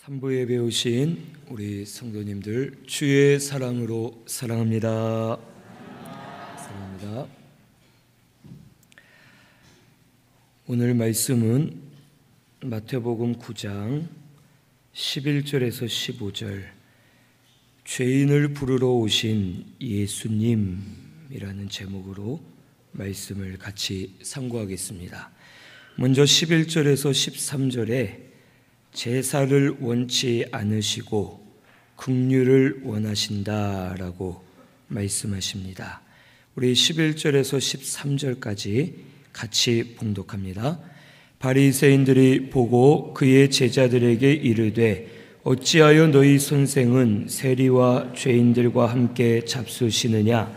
3부에 배우신 우리 성도님들 주의 사랑으로 사랑합니다. 사랑합니다. 오늘 말씀은 마태복음 9장 11절에서 15절 죄인을 부르러 오신 예수님이라는 제목으로 말씀을 같이 상고하겠습니다. 먼저 11절에서 13절에 제사를 원치 않으시고 긍휼을 원하신다라고 말씀하십니다. 우리 11절에서 13절까지 같이 봉독합니다. 바리새인들이 보고 그의 제자들에게 이르되 어찌하여 너희 선생은 세리와 죄인들과 함께 잡수시느냐?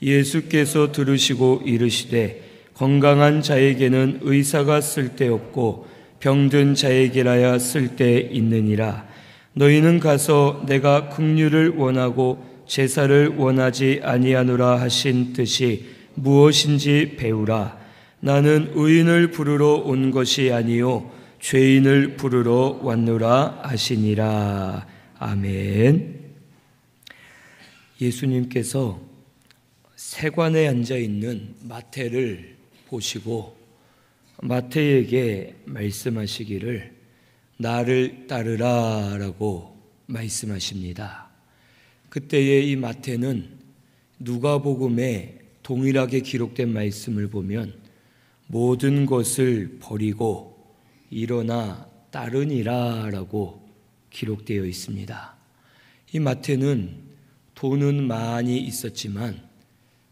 예수께서 들으시고 이르시되 건강한 자에게는 의사가 쓸데없고 병든 자에게라야 쓸데있느니라. 너희는 가서 내가 긍휼을 원하고 제사를 원하지 아니하노라 하신 뜻이 무엇인지 배우라. 나는 의인을 부르러 온 것이 아니요 죄인을 부르러 왔노라 하시니라. 아멘. 예수님께서 세관에 앉아있는 마태를 보시고 마태에게 말씀하시기를 나를 따르라 라고 말씀하십니다. 그때의 이 마태는 누가복음에 동일하게 기록된 말씀을 보면 모든 것을 버리고 일어나 따르니라 라고 기록되어 있습니다. 이 마태는 돈은 많이 있었지만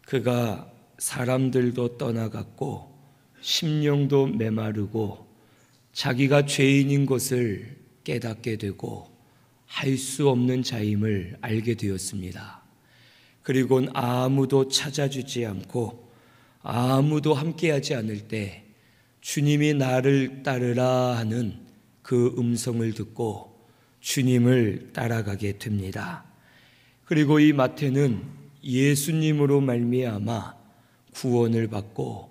그가 사람들도 떠나갔고 심령도 메마르고 자기가 죄인인 것을 깨닫게 되고 할 수 없는 자임을 알게 되었습니다. 그리고는 아무도 찾아주지 않고 아무도 함께하지 않을 때 주님이 나를 따르라 하는 그 음성을 듣고 주님을 따라가게 됩니다. 그리고 이 마태는 예수님으로 말미암아 구원을 받고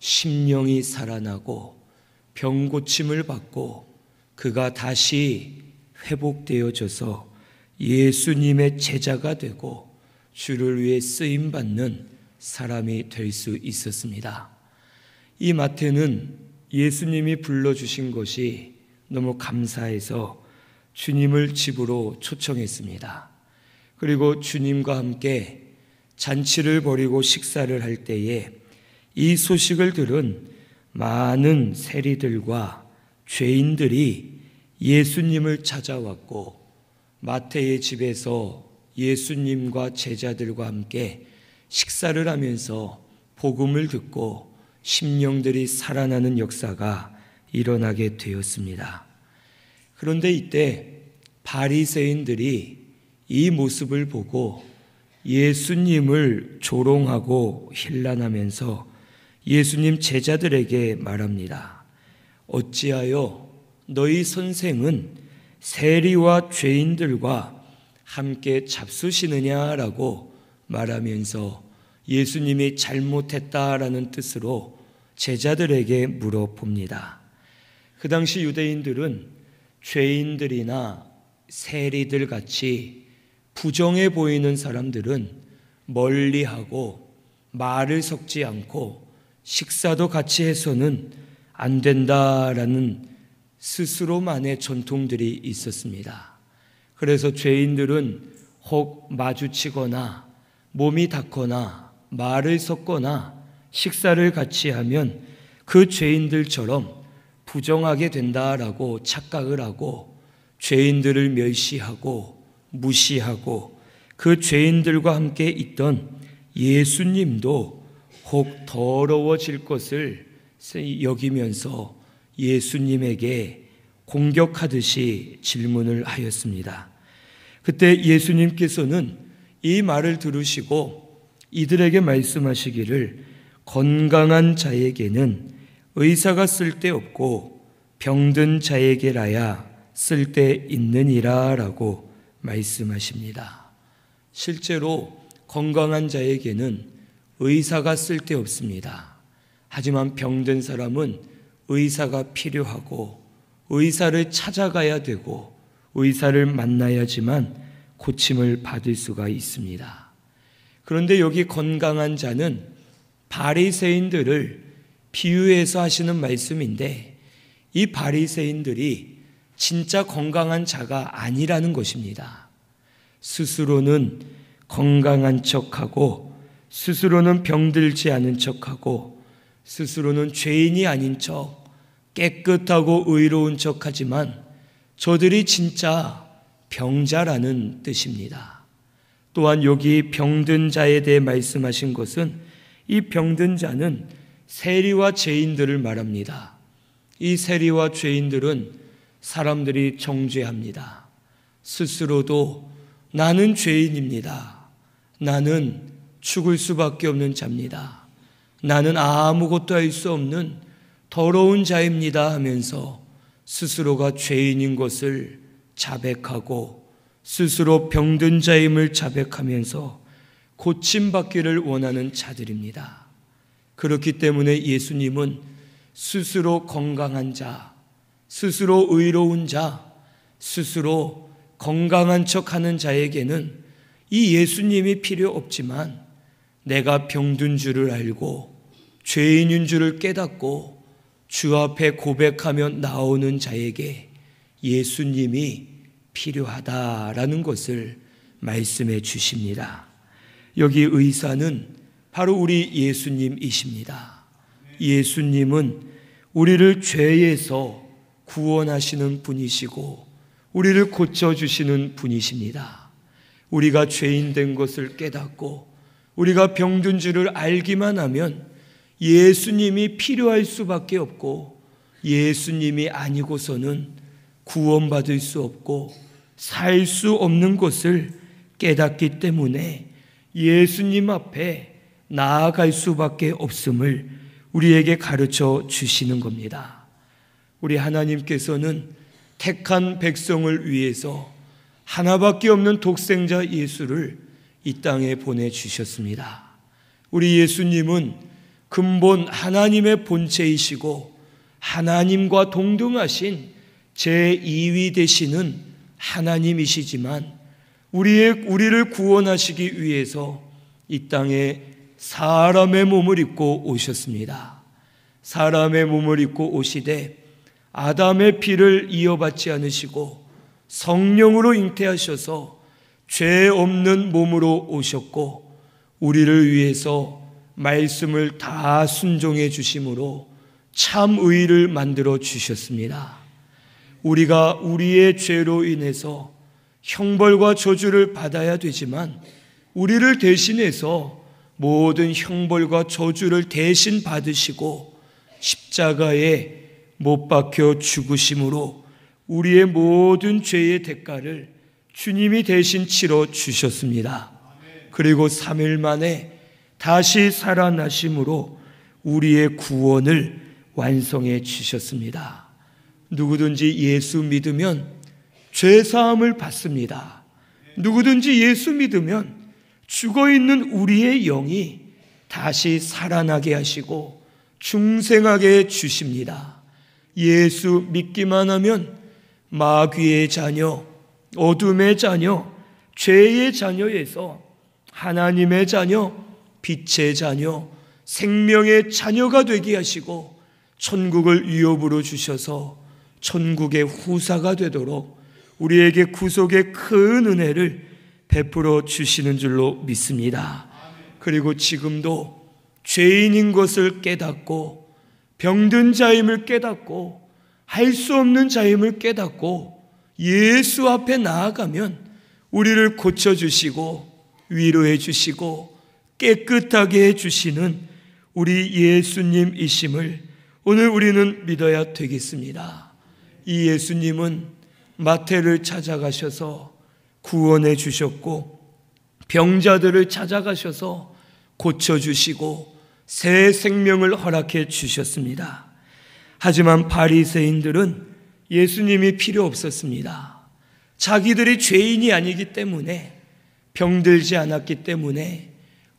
심령이 살아나고 병 고침을 받고 그가 다시 회복되어져서 예수님의 제자가 되고 주를 위해 쓰임받는 사람이 될 수 있었습니다. 이 마태는 예수님이 불러주신 것이 너무 감사해서 주님을 집으로 초청했습니다. 그리고 주님과 함께 잔치를 벌이고 식사를 할 때에 이 소식을 들은 많은 세리들과 죄인들이 예수님을 찾아왔고 마태의 집에서 예수님과 제자들과 함께 식사를 하면서 복음을 듣고 심령들이 살아나는 역사가 일어나게 되었습니다. 그런데 이때 바리새인들이 이 모습을 보고 예수님을 조롱하고 힐난하면서 예수님 제자들에게 말합니다. 어찌하여 너희 선생은 세리와 죄인들과 함께 잡수시느냐라고 말하면서 예수님이 잘못했다라는 뜻으로 제자들에게 물어봅니다. 그 당시 유대인들은 죄인들이나 세리들 같이 부정해 보이는 사람들은 멀리하고 말을 섞지 않고 식사도 같이 해서는 안 된다라는 스스로만의 전통들이 있었습니다. 그래서 죄인들은 혹 마주치거나 몸이 닿거나 말을 섞거나 식사를 같이 하면 그 죄인들처럼 부정하게 된다라고 착각을 하고 죄인들을 멸시하고 무시하고 그 죄인들과 함께 있던 예수님도 혹 더러워질 것을 여기면서 예수님에게 공격하듯이 질문을 하였습니다. 그때 예수님께서는 이 말을 들으시고 이들에게 말씀하시기를 건강한 자에게는 의사가 쓸데없고 병든 자에게라야 쓸데있느니라 라고 말씀하십니다. 실제로 건강한 자에게는 의사가 쓸데없습니다. 하지만 병든 사람은 의사가 필요하고 의사를 찾아가야 되고 의사를 만나야지만 고침을 받을 수가 있습니다. 그런데 여기 건강한 자는 바리새인들을 비유해서 하시는 말씀인데, 이 바리새인들이 진짜 건강한 자가 아니라는 것입니다. 스스로는 건강한 척하고, 스스로는 병들지 않은 척하고, 스스로는 죄인이 아닌 척, 깨끗하고 의로운 척하지만 저들이 진짜 병자라는 뜻입니다. 또한 여기 병든 자에 대해 말씀하신 것은, 이 병든 자는 세리와 죄인들을 말합니다. 이 세리와 죄인들은 사람들이 정죄합니다. 스스로도 나는 죄인입니다. 나는 죽을 수밖에 없는 자입니다. 나는 아무것도 할 수 없는 더러운 자입니다 하면서 스스로가 죄인인 것을 자백하고, 스스로 병든 자임을 자백하면서 고침받기를 원하는 자들입니다. 그렇기 때문에 예수님은 스스로 건강한 자, 스스로 의로운 자, 스스로 건강한 척하는 자에게는 이 예수님이 필요 없지만, 내가 병든 줄을 알고 죄인인 줄을 깨닫고 주 앞에 고백하며 나오는 자에게 예수님이 필요하다라는 것을 말씀해 주십니다. 여기 의사는 바로 우리 예수님이십니다. 예수님은 우리를 죄에서 구원하시는 분이시고 우리를 고쳐주시는 분이십니다. 우리가 죄인 된 것을 깨닫고 우리가 병든 줄을 알기만 하면 예수님이 필요할 수밖에 없고, 예수님이 아니고서는 구원받을 수 없고 살 수 없는 것을 깨닫기 때문에 예수님 앞에 나아갈 수밖에 없음을 우리에게 가르쳐 주시는 겁니다. 우리 하나님께서는 택한 백성을 위해서 하나밖에 없는 독생자 예수를 이 땅에 보내주셨습니다. 우리 예수님은 근본 하나님의 본체이시고 하나님과 동등하신 제2위 되시는 하나님이시지만, 우리를 구원하시기 위해서 이 땅에 사람의 몸을 입고 오셨습니다. 사람의 몸을 입고 오시되 아담의 피를 이어받지 않으시고 성령으로 잉태하셔서 죄 없는 몸으로 오셨고, 우리를 위해서 말씀을 다 순종해 주심으로 참 의를 만들어 주셨습니다. 우리가 우리의 죄로 인해서 형벌과 저주를 받아야 되지만, 우리를 대신해서 모든 형벌과 저주를 대신 받으시고 십자가에 못 박혀 죽으심으로 우리의 모든 죄의 대가를 주님이 대신 치러 주셨습니다. 그리고 3일 만에 다시 살아나심으로 우리의 구원을 완성해 주셨습니다. 누구든지 예수 믿으면 죄사함을 받습니다. 누구든지 예수 믿으면 죽어있는 우리의 영이 다시 살아나게 하시고 중생하게 해 주십니다. 예수 믿기만 하면 마귀의 자녀, 어둠의 자녀, 죄의 자녀에서 하나님의 자녀, 빛의 자녀, 생명의 자녀가 되게 하시고 천국을 위협으로 주셔서 천국의 후사가 되도록 우리에게 구속의 큰 은혜를 베풀어 주시는 줄로 믿습니다. 그리고 지금도 죄인인 것을 깨닫고 병든 자임을 깨닫고 할 수 없는 자임을 깨닫고 예수 앞에 나아가면 우리를 고쳐주시고 위로해 주시고 깨끗하게 해주시는 우리 예수님이심을 오늘 우리는 믿어야 되겠습니다. 이 예수님은 마태를 찾아가셔서 구원해 주셨고 병자들을 찾아가셔서 고쳐주시고 새 생명을 허락해 주셨습니다. 하지만 바리새인들은 예수님이 필요 없었습니다. 자기들이 죄인이 아니기 때문에, 병들지 않았기 때문에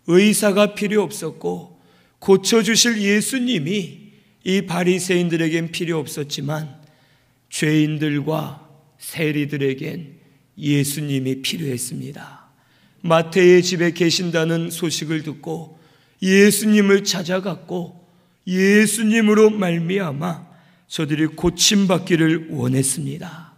의사가 필요 없었고 고쳐주실 예수님이 이 바리새인들에겐 필요 없었지만 죄인들과 세리들에겐 예수님이 필요했습니다. 마태의 집에 계신다는 소식을 듣고 예수님을 찾아갔고 예수님으로 말미암아 저들이 고침받기를 원했습니다.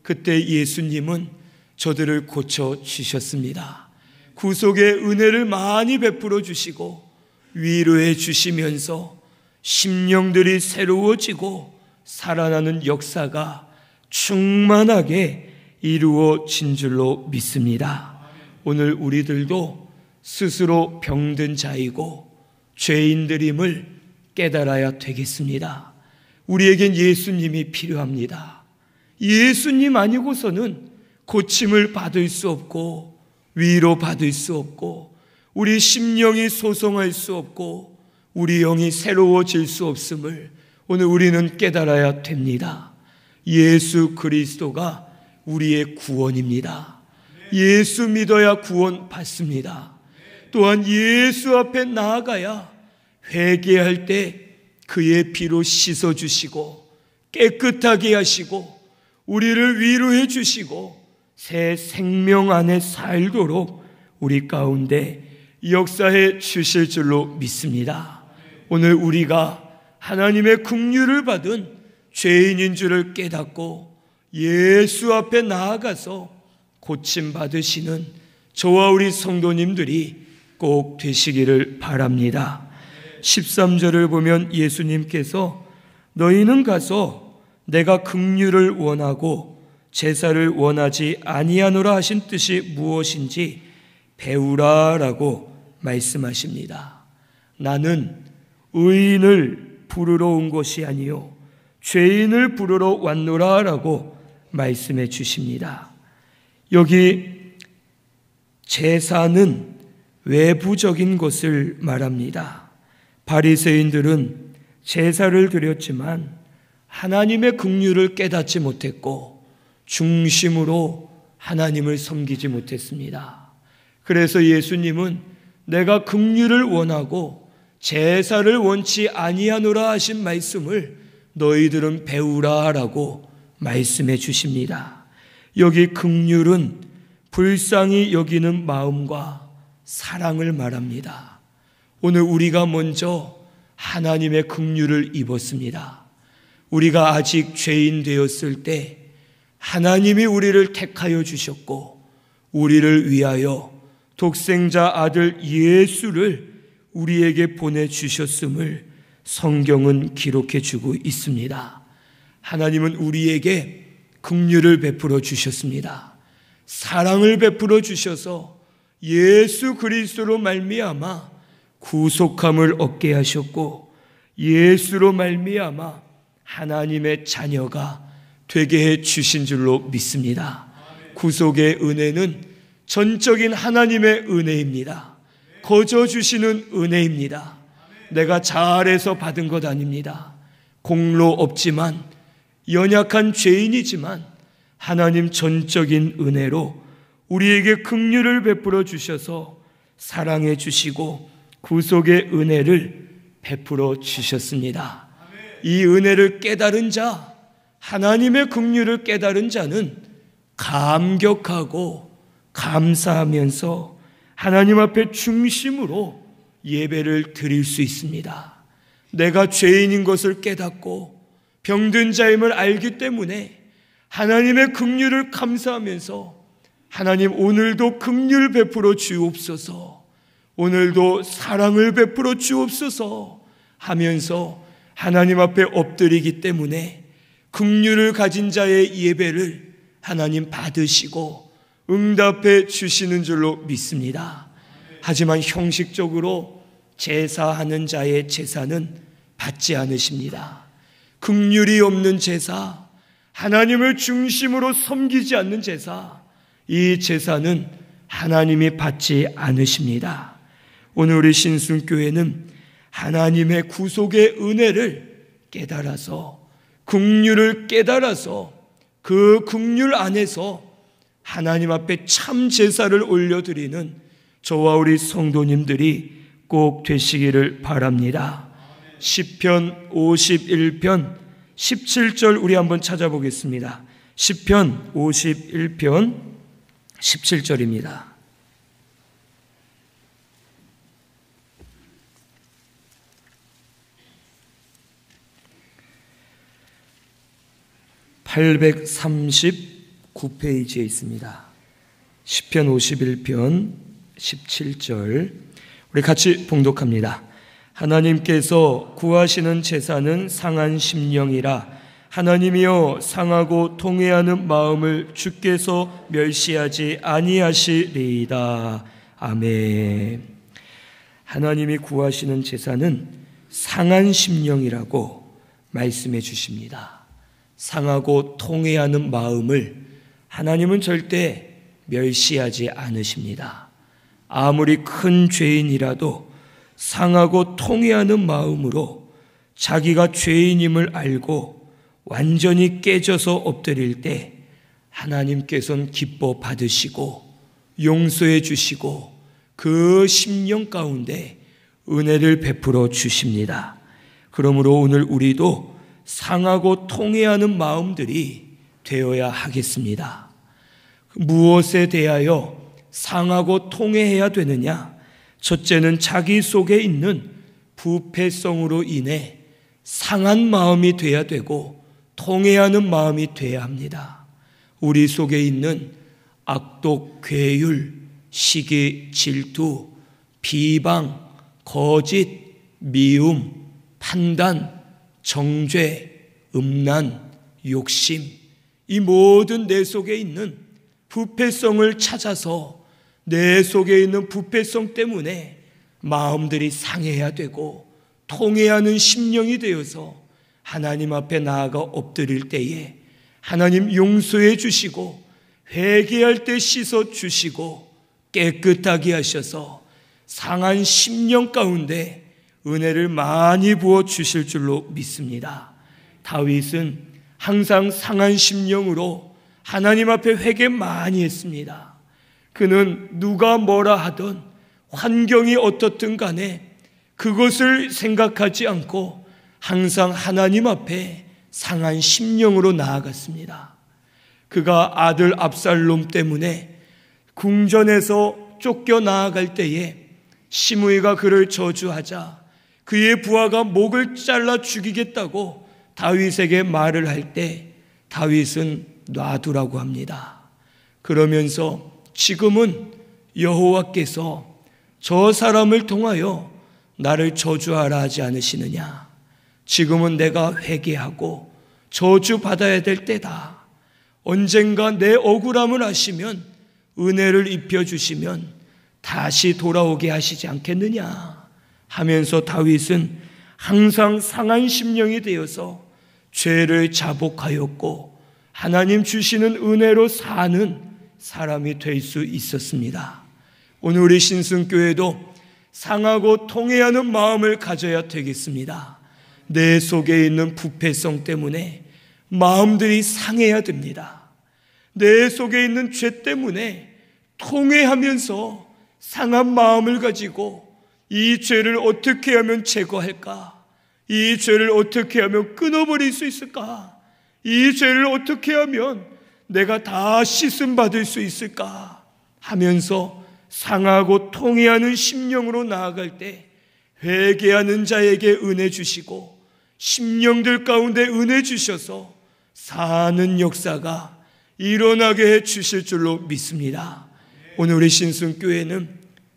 그때 예수님은 저들을 고쳐주셨습니다. 구속의 은혜를 많이 베풀어 주시고 위로해 주시면서 심령들이 새로워지고 살아나는 역사가 충만하게 이루어진 줄로 믿습니다. 오늘 우리들도 스스로 병든 자이고 죄인들임을 깨달아야 되겠습니다. 우리에겐 예수님이 필요합니다. 예수님 아니고서는 고침을 받을 수 없고 위로받을 수 없고 우리 심령이 소송할 수 없고 우리 영이 새로워질 수 없음을 오늘 우리는 깨달아야 됩니다. 예수 그리스도가 우리의 구원입니다. 예수 믿어야 구원 받습니다. 또한 예수 앞에 나아가야 회개할 때 그의 피로 씻어주시고 깨끗하게 하시고 우리를 위로해 주시고 새 생명 안에 살도록 우리 가운데 역사해 주실 줄로 믿습니다. 오늘 우리가 하나님의 긍휼을 받은 죄인인 줄을 깨닫고 예수 앞에 나아가서 고침받으시는 저와 우리 성도님들이 꼭 되시기를 바랍니다. 13절을 보면 예수님께서 너희는 가서 내가 긍휼을 원하고 제사를 원하지 아니하노라 하신 뜻이 무엇인지 배우라라고 말씀하십니다. 나는 의인을 부르러 온 것이 아니요 죄인을 부르러 왔노라라고 말씀해 주십니다. 여기 제사는 외부적인 것을 말합니다. 바리새인들은 제사를 드렸지만 하나님의 긍휼을 깨닫지 못했고 중심으로 하나님을 섬기지 못했습니다. 그래서 예수님은 내가 긍휼을 원하고 제사를 원치 아니하노라 하신 말씀을 너희들은 배우라라고 말씀해 주십니다. 여기 긍휼은 불쌍히 여기는 마음과 사랑을 말합니다. 오늘 우리가 먼저 하나님의 긍휼을 입었습니다. 우리가 아직 죄인 되었을 때 하나님이 우리를 택하여 주셨고 우리를 위하여 독생자 아들 예수를 우리에게 보내주셨음을 성경은 기록해 주고 있습니다. 하나님은 우리에게 긍휼을 베풀어 주셨습니다. 사랑을 베풀어 주셔서 예수 그리스도로 말미암아 구속함을 얻게 하셨고 예수로 말미암아 하나님의 자녀가 되게 해 주신 줄로 믿습니다. 구속의 은혜는 전적인 하나님의 은혜입니다. 거저 주시는 은혜입니다. 내가 잘해서 받은 것 아닙니다. 공로 없지만 연약한 죄인이지만 하나님 전적인 은혜로 우리에게 긍휼을 베풀어 주셔서 사랑해 주시고 구속의 은혜를 베풀어 주셨습니다. 이 은혜를 깨달은 자, 하나님의 긍휼을 깨달은 자는 감격하고 감사하면서 하나님 앞에 중심으로 예배를 드릴 수 있습니다. 내가 죄인인 것을 깨닫고 병든 자임을 알기 때문에 하나님의 긍휼을 감사하면서 하나님 오늘도 긍휼 베풀어 주옵소서, 오늘도 사랑을 베풀어 주옵소서 하면서 하나님 앞에 엎드리기 때문에 긍휼을 가진 자의 예배를 하나님 받으시고 응답해 주시는 줄로 믿습니다. 하지만 형식적으로 제사하는 자의 제사는 받지 않으십니다. 긍휼이 없는 제사, 하나님을 중심으로 섬기지 않는 제사, 이 제사는 하나님이 받지 않으십니다. 오늘 우리 신순교회는 하나님의 구속의 은혜를 깨달아서 긍휼을 깨달아서 그 긍휼 안에서 하나님 앞에 참 제사를 올려드리는 저와 우리 성도님들이 꼭 되시기를 바랍니다. 시편 51편 17절 우리 한번 찾아보겠습니다. 시편 51편 17절입니다. (839페이지에) 있습니다. 시편 51편 17절, 우리 같이 봉독합니다. 하나님께서 구하시는 제사는 상한 심령이라. 하나님이여, 상하고 통회하는 마음을 주께서 멸시하지 아니하시리이다. 아멘. 하나님이 구하시는 제사는 상한 심령이라고 말씀해 주십니다. 상하고 통회하는 마음을 하나님은 절대 멸시하지 않으십니다. 아무리 큰 죄인이라도 상하고 통회하는 마음으로 자기가 죄인임을 알고 완전히 깨져서 엎드릴 때 하나님께서는 기뻐 받으시고 용서해 주시고 그 심령 가운데 은혜를 베풀어 주십니다. 그러므로 오늘 우리도 상하고 통회하는 마음들이 되어야 하겠습니다. 무엇에 대하여 상하고 통회해야 되느냐? 첫째는 자기 속에 있는 부패성으로 인해 상한 마음이 돼야 되고 통회하는 마음이 돼야 합니다. 우리 속에 있는 악독, 괴율, 시기, 질투, 비방, 거짓, 미움, 판단, 정죄, 음란, 욕심, 이 모든 내 속에 있는 부패성을 찾아서 내 속에 있는 부패성 때문에 마음들이 상해야 되고 통회하는 심령이 되어서 하나님 앞에 나아가 엎드릴 때에 하나님 용서해 주시고 회개할 때 씻어 주시고 깨끗하게 하셔서 상한 심령 가운데 은혜를 많이 부어 주실 줄로 믿습니다. 다윗은 항상 상한 심령으로 하나님 앞에 회개 많이 했습니다. 그는 누가 뭐라 하든 환경이 어떻든 간에 그것을 생각하지 않고 항상 하나님 앞에 상한 심령으로 나아갔습니다. 그가 아들 압살롬 때문에 궁전에서 쫓겨나갈 때에 시므이가 그를 저주하자 그의 부하가 목을 잘라 죽이겠다고 다윗에게 말을 할 때 다윗은 놔두라고 합니다. 그러면서 지금은 여호와께서 저 사람을 통하여 나를 저주하라 하지 않으시느냐? 지금은 내가 회개하고 저주받아야 될 때다. 언젠가 내 억울함을 아시면 은혜를 입혀주시면 다시 돌아오게 하시지 않겠느냐 하면서 다윗은 항상 상한 심령이 되어서 죄를 자복하였고 하나님 주시는 은혜로 사는 사람이 될 수 있었습니다. 오늘 우리 신승교회도 상하고 통회하는 마음을 가져야 되겠습니다. 내 속에 있는 부패성 때문에 마음들이 상해야 됩니다. 내 속에 있는 죄 때문에 통회하면서 상한 마음을 가지고 이 죄를 어떻게 하면 제거할까? 이 죄를 어떻게 하면 끊어버릴 수 있을까? 이 죄를 어떻게 하면 내가 다 씻음 받을 수 있을까? 하면서 상하고 통회하는 심령으로 나아갈 때 회개하는 자에게 은혜 주시고 심령들 가운데 은혜 주셔서 사는 역사가 일어나게 해 주실 줄로 믿습니다. 오늘 우리 신승교회는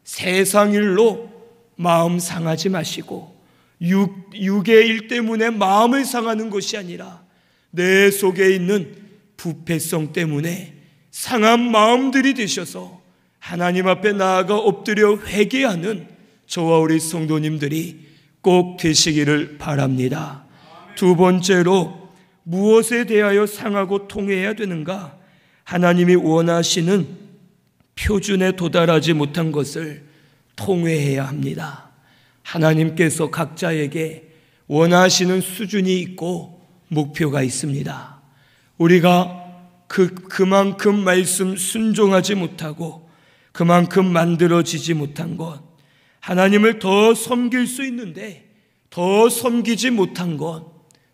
세상 일로 마음 상하지 마시고 육의 일 때문에 마음을 상하는 것이 아니라 내 속에 있는 부패성 때문에 상한 마음들이 되셔서 하나님 앞에 나아가 엎드려 회개하는 저와 우리 성도님들이 꼭 되시기를 바랍니다. 두 번째로 무엇에 대하여 상하고 통회해야 되는가? 하나님이 원하시는 표준에 도달하지 못한 것을 통회해야 합니다. 하나님께서 각자에게 원하시는 수준이 있고 목표가 있습니다. 우리가 그만큼 말씀 순종하지 못하고 그만큼 만들어지지 못한 것, 하나님을 더 섬길 수 있는데 더 섬기지 못한 것,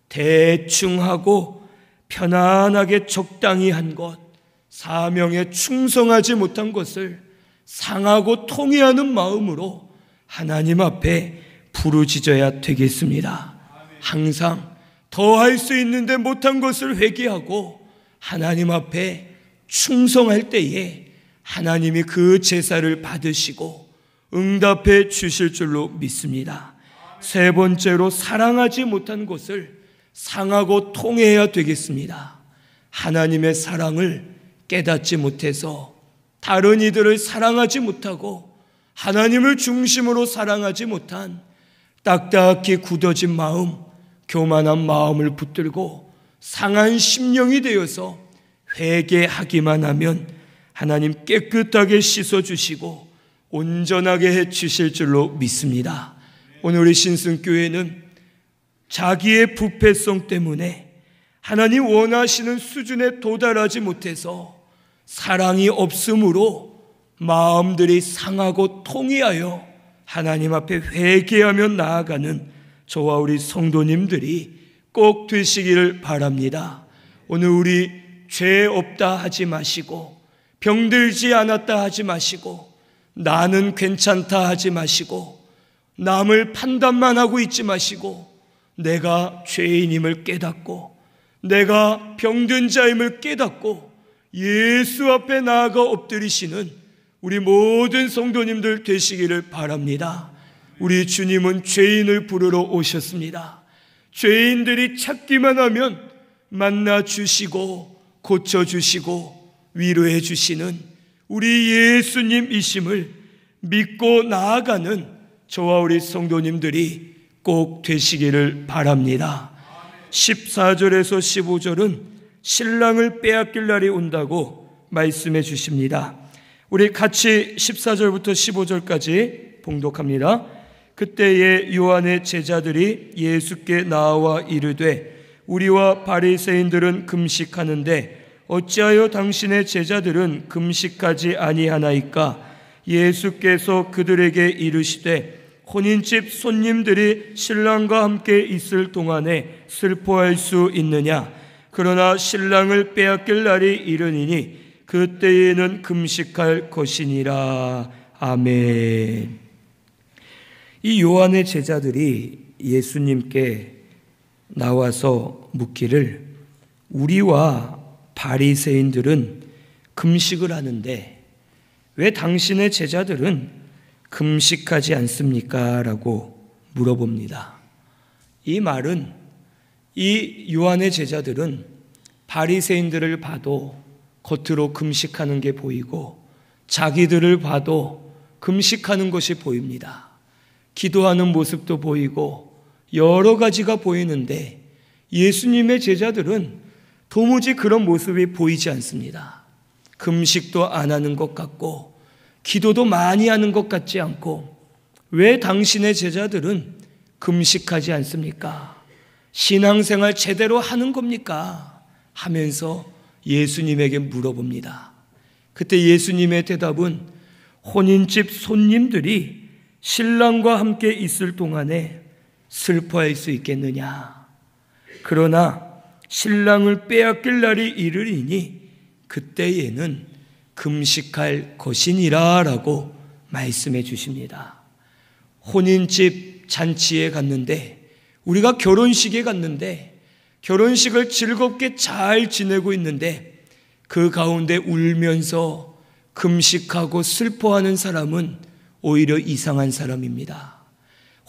대충 하고 편안하게 적당히 한 것, 사명에 충성하지 못한 것을 상하고 통회하는 마음으로 하나님 앞에 부르짖어야 되겠습니다. 항상 더 할 수 있는데 못한 것을 회개하고 하나님 앞에 충성할 때에 하나님이 그 제사를 받으시고 응답해 주실 줄로 믿습니다. 세 번째로, 사랑하지 못한 것을 상하고 통회해야 되겠습니다. 하나님의 사랑을 깨닫지 못해서 다른 이들을 사랑하지 못하고 하나님을 중심으로 사랑하지 못한 딱딱히 굳어진 마음, 교만한 마음을 붙들고 상한 심령이 되어서 회개하기만 하면 하나님 깨끗하게 씻어주시고 온전하게 해주실 줄로 믿습니다. 오늘 우리 신승교회는 자기의 부패성 때문에 하나님 원하시는 수준에 도달하지 못해서 사랑이 없으므로 마음들이 상하고 통회하여 하나님 앞에 회개하며 나아가는 저와 우리 성도님들이 꼭 되시기를 바랍니다. 오늘 우리 죄 없다 하지 마시고, 병들지 않았다 하지 마시고, 나는 괜찮다 하지 마시고, 남을 판단만 하고 있지 마시고, 내가 죄인임을 깨닫고 내가 병든 자임을 깨닫고 예수 앞에 나아가 엎드리시는 우리 모든 성도님들 되시기를 바랍니다. 우리 주님은 죄인을 부르러 오셨습니다. 죄인들이 찾기만 하면 만나 주시고 고쳐 주시고 위로해 주시는 우리 예수님이심을 믿고 나아가는 저와 우리 성도님들이 꼭 되시기를 바랍니다. 14절에서 15절은 신랑을 빼앗길 날이 온다고 말씀해 주십니다. 우리 같이 14절부터 15절까지 봉독합니다. 그때에 요한의 제자들이 예수께 나와 이르되 우리와 바리새인들은 금식하는데 어찌하여 당신의 제자들은 금식하지 아니하나이까? 예수께서 그들에게 이르시되 혼인집 손님들이 신랑과 함께 있을 동안에 슬퍼할 수 있느냐? 그러나 신랑을 빼앗길 날이 이르니니 그때에는 금식할 것이니라. 아멘. 이 요한의 제자들이 예수님께 나와서 묻기를 우리와 바리새인들은 금식을 하는데 왜 당신의 제자들은 금식하지 않습니까? 라고 물어봅니다. 이 말은 이 요한의 제자들은 바리새인들을 봐도 겉으로 금식하는 게 보이고 자기들을 봐도 금식하는 것이 보입니다. 기도하는 모습도 보이고 여러 가지가 보이는데 예수님의 제자들은 도무지 그런 모습이 보이지 않습니다. 금식도 안 하는 것 같고 기도도 많이 하는 것 같지 않고 왜 당신의 제자들은 금식하지 않습니까? 신앙생활 제대로 하는 겁니까? 하면서 예수님에게 물어봅니다. 그때 예수님의 대답은 혼인집 손님들이 신랑과 함께 있을 동안에 슬퍼할 수 있겠느냐? 그러나 신랑을 빼앗길 날이 이르리니 그때에는 금식할 것이니라 라고 말씀해 주십니다. 혼인집 잔치에 갔는데 우리가 결혼식에 갔는데 결혼식을 즐겁게 잘 지내고 있는데 그 가운데 울면서 금식하고 슬퍼하는 사람은 오히려 이상한 사람입니다.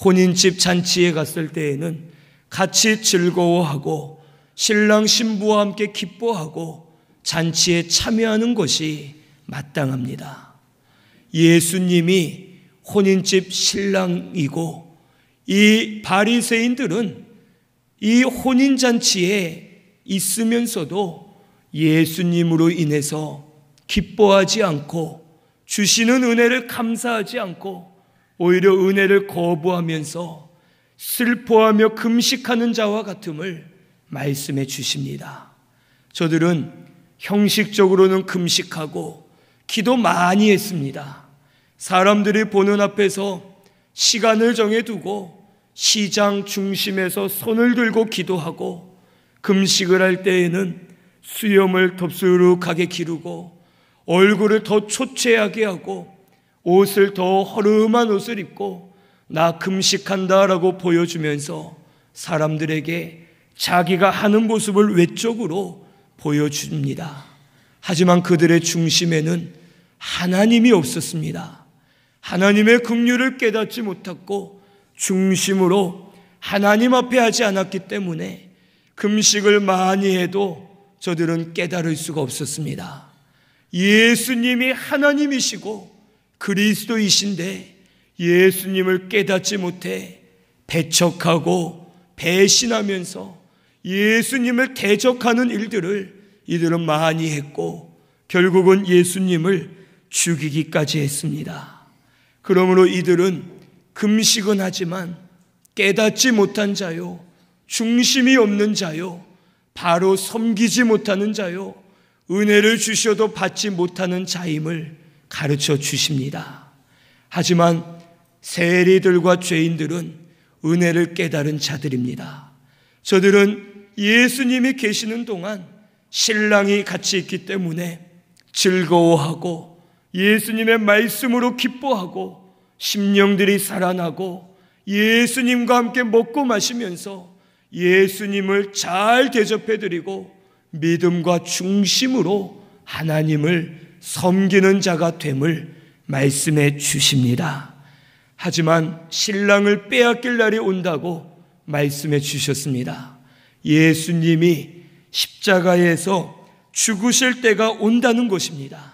혼인집 잔치에 갔을 때에는 같이 즐거워하고 신랑 신부와 함께 기뻐하고 잔치에 참여하는 것이 마땅합니다. 예수님이 혼인집 신랑이고 이 바리새인들은 이 혼인잔치에 있으면서도 예수님으로 인해서 기뻐하지 않고 주시는 은혜를 감사하지 않고 오히려 은혜를 거부하면서 슬퍼하며 금식하는 자와 같음을 말씀해 주십니다. 저들은 형식적으로는 금식하고 기도 많이 했습니다. 사람들이 보는 앞에서 시간을 정해두고 시장 중심에서 손을 들고 기도하고 금식을 할 때에는 수염을 덥수룩하게 기르고 얼굴을 더 초췌하게 하고 옷을 더 허름한 옷을 입고 나 금식한다라고 보여주면서 사람들에게 자기가 하는 모습을 외적으로 보여줍니다. 하지만 그들의 중심에는 하나님이 없었습니다. 하나님의 긍휼을 깨닫지 못했고 중심으로 하나님 앞에 하지 않았기 때문에 금식을 많이 해도 저들은 깨달을 수가 없었습니다. 예수님이 하나님이시고 그리스도이신데 예수님을 깨닫지 못해 배척하고 배신하면서 예수님을 대적하는 일들을 이들은 많이 했고 결국은 예수님을 죽이기까지 했습니다. 그러므로 이들은 금식은 하지만 깨닫지 못한 자요, 중심이 없는 자요, 바로 섬기지 못하는 자요, 은혜를 주셔도 받지 못하는 자임을 가르쳐 주십니다. 하지만 세리들과 죄인들은 은혜를 깨달은 자들입니다. 저들은 예수님이 계시는 동안 신랑이 같이 있기 때문에 즐거워하고 예수님의 말씀으로 기뻐하고 심령들이 살아나고 예수님과 함께 먹고 마시면서 예수님을 잘 대접해드리고 믿음과 중심으로 하나님을 섬기는 자가 됨을 말씀해 주십니다. 하지만 신랑을 빼앗길 날이 온다고 말씀해 주셨습니다. 예수님이 십자가에서 죽으실 때가 온다는 것입니다.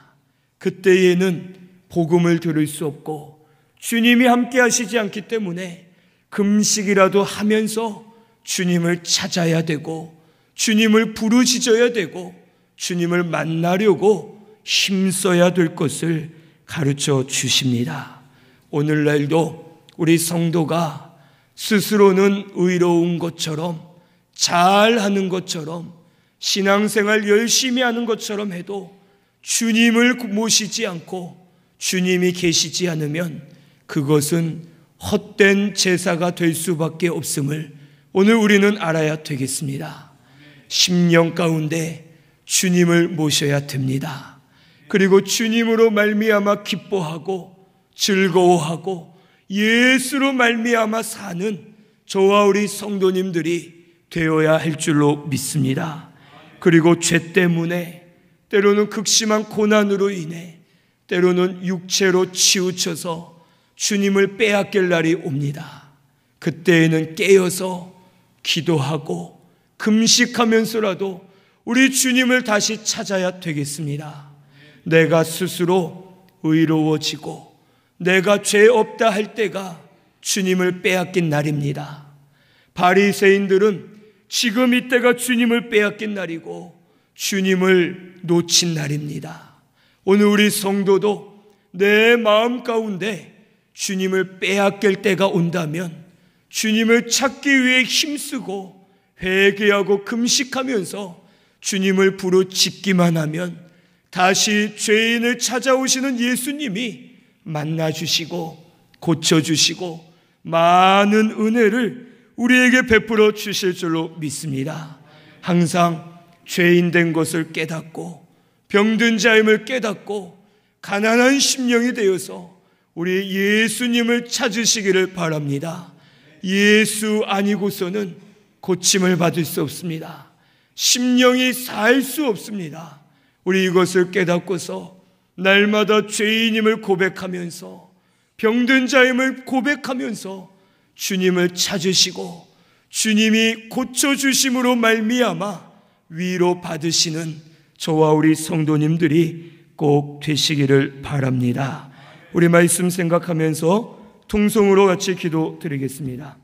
그때에는 복음을 들을 수 없고 주님이 함께 하시지 않기 때문에 금식이라도 하면서 주님을 찾아야 되고 주님을 부르짖어야 되고 주님을 만나려고 힘써야 될 것을 가르쳐 주십니다. 오늘날도 우리 성도가 스스로는 의로운 것처럼 잘하는 것처럼 신앙생활 열심히 하는 것처럼 해도 주님을 모시지 않고 주님이 계시지 않으면 그것은 헛된 제사가 될 수밖에 없음을 오늘 우리는 알아야 되겠습니다. 심령 가운데 주님을 모셔야 됩니다. 그리고 주님으로 말미암아 기뻐하고 즐거워하고 예수로 말미암아 사는 저와 우리 성도님들이 되어야 할 줄로 믿습니다. 그리고 죄 때문에 때로는 극심한 고난으로 인해 때로는 육체로 치우쳐서 주님을 빼앗길 날이 옵니다. 그때에는 깨어서 기도하고 금식하면서라도 우리 주님을 다시 찾아야 되겠습니다. 내가 스스로 의로워지고 내가 죄 없다 할 때가 주님을 빼앗긴 날입니다. 바리새인들은 지금 이때가 주님을 빼앗긴 날이고 주님을 놓친 날입니다. 오늘 우리 성도도 내 마음 가운데 주님을 빼앗길 때가 온다면 주님을 찾기 위해 힘쓰고 회개하고 금식하면서 주님을 부르짖기만 하면 다시 죄인을 찾아오시는 예수님이 만나주시고 고쳐주시고 많은 은혜를 우리에게 베풀어 주실 줄로 믿습니다. 항상 죄인 된 것을 깨닫고 병든 자임을 깨닫고 가난한 심령이 되어서 우리 예수님을 찾으시기를 바랍니다. 예수 아니고서는 고침을 받을 수 없습니다. 심령이 살 수 없습니다. 우리 이것을 깨닫고서 날마다 죄인임을 고백하면서 병든 자임을 고백하면서 주님을 찾으시고 주님이 고쳐주심으로 말미암아 위로 받으시는 저와 우리 성도님들이 꼭 되시기를 바랍니다. 우리 말씀 생각하면서 통성으로 같이 기도드리겠습니다.